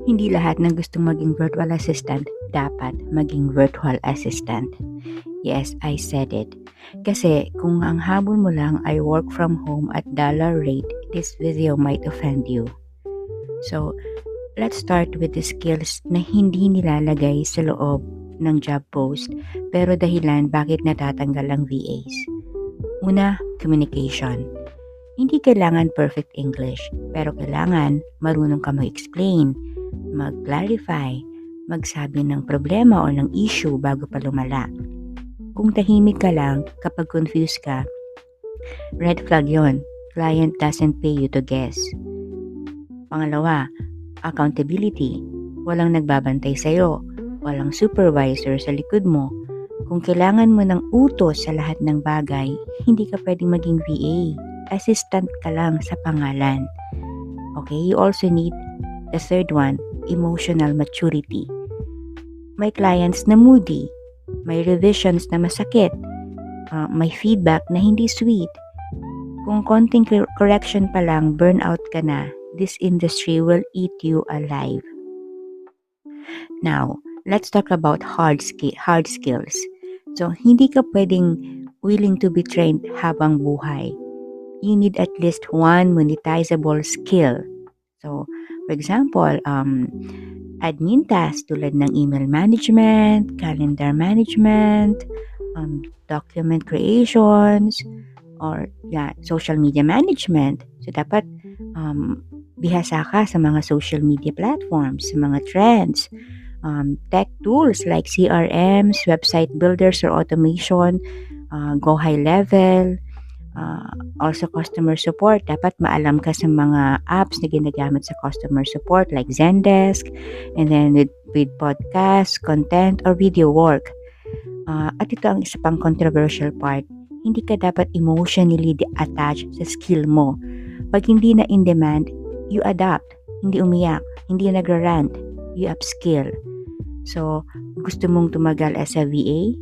Hindi lahat ng gustong maging virtual assistant dapat maging virtual assistant. Yes, I said it. Kasi kung ang habol mo lang ay work from home at dollar rate, this video might offend you. So, let's start with the skills na hindi nilalagay sa loob ng job post pero dahilan bakit natatanggal ang VAs. Una, communication. Hindi kailangan perfect English, pero kailangan marunong ka mag-explain, mag-clarify, magsabi ng problema o ng issue bago pa lumala. Kung tahimik ka lang kapag confused ka, red flag yon. Client doesn't pay you to guess. Pangalawa, accountability. Walang nagbabantay sa'yo, walang supervisor sa likod mo. Kung kailangan mo ng utos sa lahat ng bagay, hindi ka pwedeng maging VA. Assistant ka lang sa pangalan. Okay, you also need the third one, emotional maturity. May clients na moody, may revisions na masakit, may feedback na hindi sweet. Kung konting correction pa lang, burnout ka na, this industry will eat you alive. Now, let's talk about hard skills. So, hindi ka pwedeng willing to be trained habang buhay. You need at least one monetizable skill. So, for example, admin tasks tulad ng email management, calendar management, document creations, or social media management. So, dapat bihasa ka sa mga social media platforms, sa mga trends, tech tools like CRMs, website builders or automation, go high level. Also customer support, dapat maalam ka sa mga apps na ginagamit sa customer support like Zendesk, and then with podcast, content, or video work. At ito ang isa pang controversial part, hindi ka dapat emotionally attached sa skill mo. Pag hindi na in demand, you adapt, hindi umiyak, hindi nagra-rant, you upskill. So, gusto mong tumagal as a VA,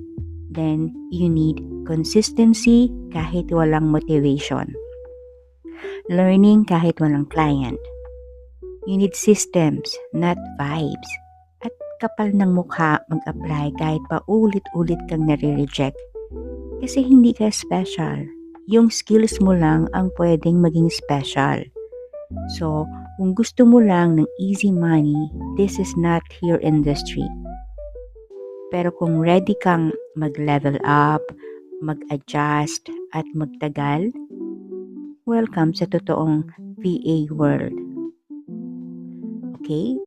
then you need consistency kahit walang motivation. Learning kahit walang client. You need systems, not vibes. At kapal ng mukha mag-apply kahit pa ulit-ulit kang nare-reject. Kasi hindi ka special. Yung skills mo lang ang pwedeng maging special. So, kung gusto mo lang ng easy money, this is not your industry. Pero kung ready kang mag-level up, mag-adjust, at magtagal, welcome sa totoong VA world. Okay?